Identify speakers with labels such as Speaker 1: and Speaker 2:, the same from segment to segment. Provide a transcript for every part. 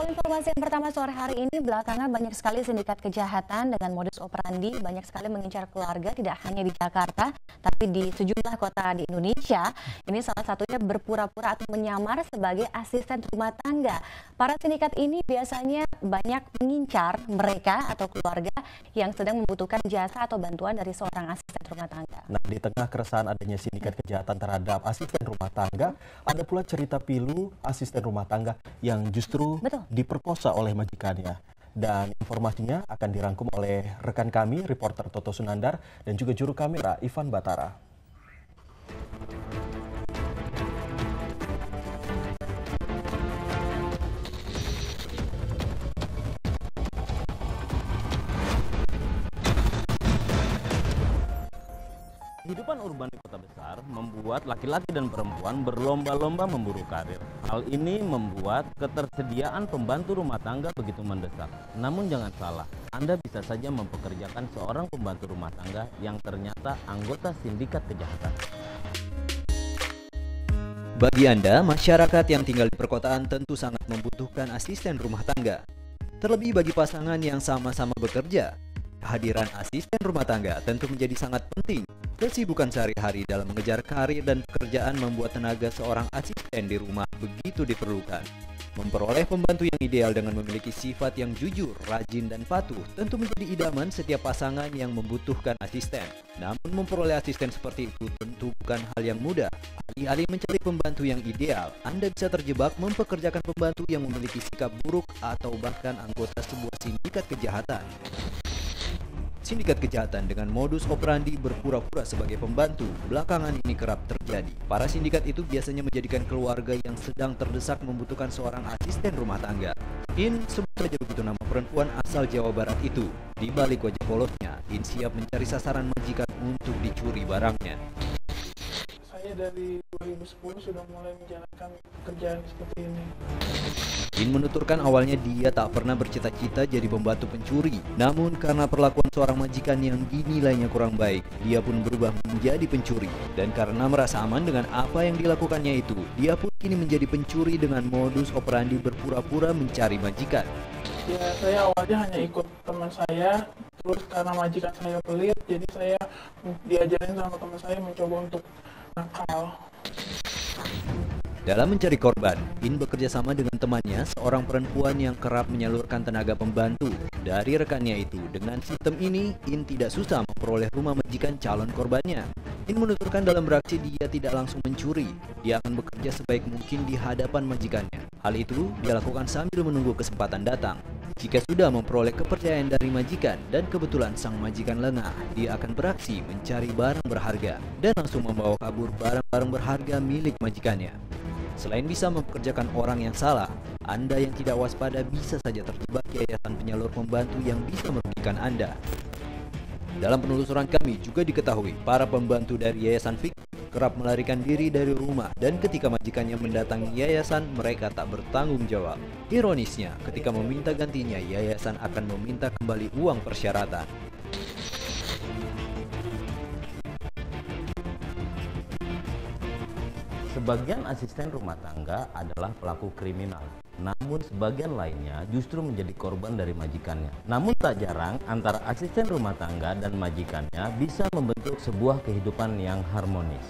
Speaker 1: Informasi yang pertama sore hari ini, belakangan banyak sekali sindikat kejahatan dengan modus operandi banyak sekali mengincar keluarga tidak hanya di Jakarta, tapi di sejumlah kota di Indonesia. Ini salah satunya berpura-pura atau menyamar sebagai asisten rumah tangga. Para sindikat ini biasanya banyak mengincar mereka atau keluarga yang sedang membutuhkan jasa atau bantuan dari seorang asisten rumah tangga.
Speaker 2: Nah, di tengah keresahan adanya sindikat kejahatan terhadap asisten rumah tangga, ada pula cerita pilu asisten rumah tangga yang justru diperkosa oleh majikannya. Dan informasinya akan dirangkum oleh rekan kami, reporter Toto Sunandar, dan juga juru kamera Ivan Batara.
Speaker 3: Kehidupan urban di kota besar membuat laki-laki dan perempuan berlomba-lomba memburu karir. Hal ini membuat ketersediaan pembantu rumah tangga begitu mendesak. Namun jangan salah, Anda bisa saja mempekerjakan seorang pembantu rumah tangga yang ternyata anggota sindikat kejahatan.
Speaker 4: Bagi Anda, masyarakat yang tinggal di perkotaan tentu sangat membutuhkan asisten rumah tangga. Terlebih bagi pasangan yang sama-sama bekerja, kehadiran asisten rumah tangga tentu menjadi sangat penting. Kesibukan sehari-hari dalam mengejar karir dan pekerjaan membuat tenaga seorang asisten di rumah begitu diperlukan. Memperoleh pembantu yang ideal dengan memiliki sifat yang jujur, rajin, dan patuh tentu menjadi idaman setiap pasangan yang membutuhkan asisten. Namun memperoleh asisten seperti itu tentu bukan hal yang mudah. Alih-alih mencari pembantu yang ideal, Anda bisa terjebak mempekerjakan pembantu yang memiliki sikap buruk atau bahkan anggota sebuah sindikat kejahatan. Sindikat kejahatan dengan modus operandi berpura-pura sebagai pembantu belakangan ini kerap terjadi. Para sindikat itu biasanya menjadikan keluarga yang sedang terdesak membutuhkan seorang asisten rumah tangga. In, sebut saja begitu nama perempuan asal Jawa Barat itu. Di balik wajah polosnya, In siap mencari sasaran majikan untuk dicuri barangnya.
Speaker 5: Saya dari 2010 sudah mulai menjalankan pekerjaan seperti ini.
Speaker 4: In menuturkan awalnya dia tak pernah bercita-cita jadi pembantu pencuri. Namun karena perlakuan seorang majikan yang dinilainya kurang baik, dia pun berubah menjadi pencuri. Dan karena merasa aman dengan apa yang dilakukannya itu, dia pun kini menjadi pencuri dengan modus operandi berpura-pura mencari majikan.
Speaker 5: Ya, saya awalnya hanya ikut teman saya, terus karena majikan saya pelit, jadi saya diajarin sama teman saya mencoba untuk nakal.
Speaker 4: Dalam mencari korban, In bekerja sama dengan temannya, seorang perempuan yang kerap menyalurkan tenaga pembantu. Dari rekannya itu, dengan sistem ini, In tidak susah memperoleh rumah majikan calon korbannya. In menuturkan dalam beraksi dia tidak langsung mencuri, dia akan bekerja sebaik mungkin di hadapan majikannya. Hal itu dia lakukan sambil menunggu kesempatan datang. Jika sudah memperoleh kepercayaan dari majikan dan kebetulan sang majikan lengah, dia akan beraksi mencari barang berharga dan langsung membawa kabur barang-barang berharga milik majikannya. Selain bisa mempekerjakan orang yang salah, Anda yang tidak waspada bisa saja terjebak yayasan penyalur pembantu yang bisa merugikan Anda. Dalam penelusuran kami juga diketahui para pembantu dari yayasan fiktif kerap melarikan diri dari rumah dan ketika majikannya mendatangi yayasan mereka tak bertanggung jawab. Ironisnya, ketika meminta gantinya yayasan akan meminta kembali uang persyaratan.
Speaker 3: Sebagian asisten rumah tangga adalah pelaku kriminal, namun sebagian lainnya justru menjadi korban dari majikannya. Namun tak jarang antara asisten rumah tangga dan majikannya bisa membentuk sebuah kehidupan yang harmonis.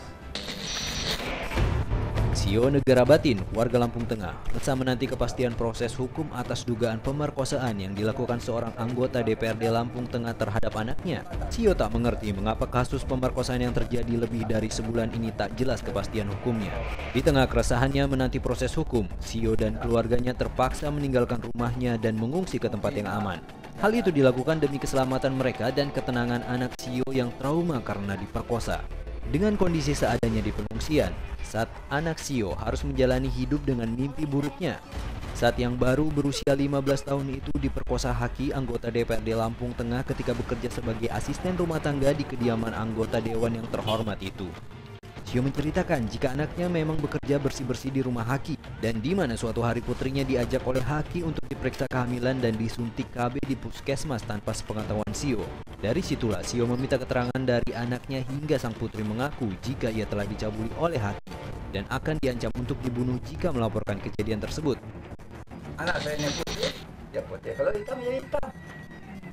Speaker 4: Sio Negara Batin, warga Lampung Tengah, resah menanti kepastian proses hukum atas dugaan pemerkosaan yang dilakukan seorang anggota DPRD Lampung Tengah terhadap anaknya. Sio tak mengerti mengapa kasus pemerkosaan yang terjadi lebih dari sebulan ini tak jelas kepastian hukumnya. Di tengah keresahannya menanti proses hukum, Sio dan keluarganya terpaksa meninggalkan rumahnya dan mengungsi ke tempat yang aman. Hal itu dilakukan demi keselamatan mereka dan ketenangan anak Sio yang trauma karena diperkosa. Dengan kondisi seadanya di pengungsian, saat anak Sio harus menjalani hidup dengan mimpi buruknya. Saat yang baru berusia 15 tahun itu diperkosa Haki, anggota DPRD Lampung Tengah ketika bekerja sebagai asisten rumah tangga di kediaman anggota dewan yang terhormat itu. Sio menceritakan jika anaknya memang bekerja bersih-bersih di rumah Haki dan di mana suatu hari putrinya diajak oleh Haki untuk diperiksa kehamilan dan disuntik KB di puskesmas tanpa sepengetahuan Sio. Dari situlah Sio meminta keterangan dari anaknya hingga sang putri mengaku jika ia telah dicabuli oleh Haki dan akan diancam untuk dibunuh jika melaporkan kejadian tersebut.
Speaker 6: anak saya ini putih, ya putih. Kalau hitam ya hitam.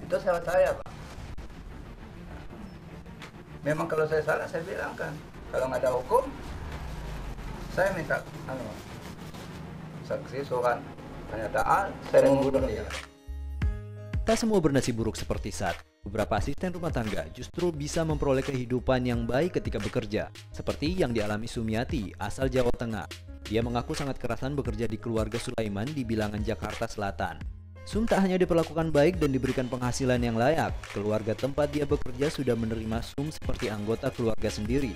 Speaker 6: Itu salah saya, Pak. Memang kalau saya salah, saya bilang kan. Kalau nggak ada hukum, saya minta saksi, surat, pernyataan, saya membunuh dia.
Speaker 4: Tak semua bernasib buruk seperti Sat. Beberapa asisten rumah tangga justru bisa memperoleh kehidupan yang baik ketika bekerja, seperti yang dialami Sumiati, asal Jawa Tengah. Dia mengaku sangat kerasan bekerja di keluarga Sulaiman di Bilangan, Jakarta Selatan. Sum tak hanya diperlakukan baik dan diberikan penghasilan yang layak, keluarga tempat dia bekerja sudah menerima Sum seperti anggota keluarga sendiri.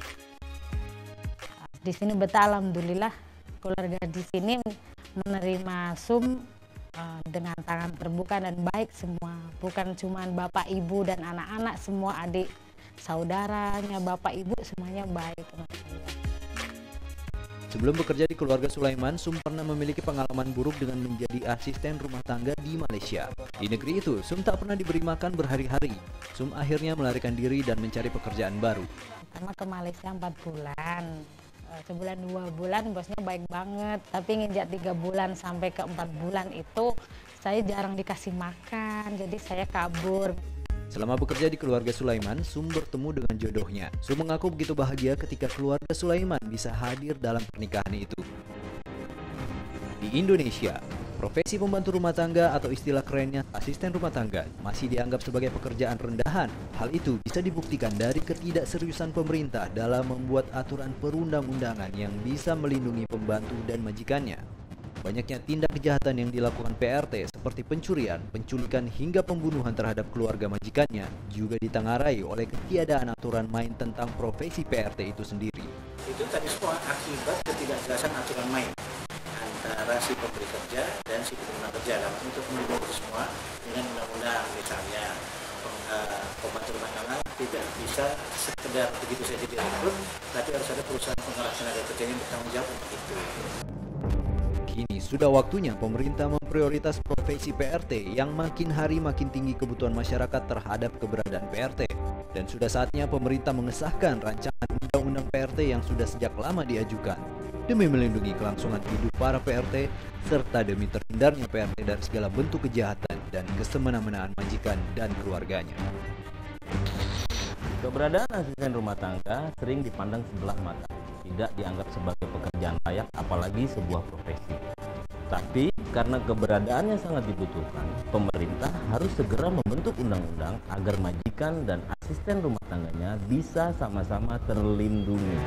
Speaker 7: Di sini betah, alhamdulillah, keluarga di sini menerima Sum dengan tangan terbuka dan baik semua. Bukan cuma bapak ibu dan anak-anak, semua adik saudaranya, bapak ibu semuanya baik.
Speaker 4: Sebelum bekerja di keluarga Sulaiman, Sum pernah memiliki pengalaman buruk dengan menjadi asisten rumah tangga di Malaysia. Di negeri itu, Sum tak pernah diberi makan berhari-hari. Sum akhirnya melarikan diri dan mencari pekerjaan baru.
Speaker 7: Pertama ke Malaysia 4 bulan. Sebulan 2 bulan bosnya baik banget, tapi nginjak 3 bulan sampai ke 4 bulan itu saya jarang dikasih makan, jadi saya kabur.
Speaker 4: Selama bekerja di keluarga Sulaiman, Sum bertemu dengan jodohnya. Sum mengaku begitu bahagia ketika keluarga Sulaiman bisa hadir dalam pernikahan itu. Di Indonesia, profesi pembantu rumah tangga atau istilah kerennya asisten rumah tangga masih dianggap sebagai pekerjaan rendahan. Hal itu bisa dibuktikan dari ketidakseriusan pemerintah dalam membuat aturan perundang-undangan yang bisa melindungi pembantu dan majikannya. Banyaknya tindak kejahatan yang dilakukan PRT seperti pencurian, penculikan hingga pembunuhan terhadap keluarga majikannya juga ditengarai oleh ketiadaan aturan main tentang profesi PRT itu sendiri.
Speaker 8: Itu tadi semua akibat ketidakjelasan aturan main antara si pemberi kerja dan si penerima kerja dalam untuk melindungi semua dengan undang-undang. Misalnya pembantu rumah tangga tidak bisa sekedar begitu saja direkrut, tapi harus ada perusahaan penggerak tenaga kerja yang bertanggung jawab untuk itu.
Speaker 4: Kini sudah waktunya pemerintah memprioritas profesi PRT yang makin hari makin tinggi kebutuhan masyarakat terhadap keberadaan PRT. Dan sudah saatnya pemerintah mengesahkan rancangan undang-undang PRT yang sudah sejak lama diajukan demi melindungi kelangsungan hidup para PRT serta demi terhindarnya PRT dari segala bentuk kejahatan dan kesemena-menaan majikan dan keluarganya.
Speaker 3: Keberadaan asisten rumah tangga sering dipandang sebelah mata, tidak dianggap sebagai pekerjaan layak apalagi sebuah profesi. Tapi karena keberadaannya sangat dibutuhkan, pemerintah harus segera membentuk undang-undang agar majikan dan asisten rumah tangganya bisa sama-sama terlindungi.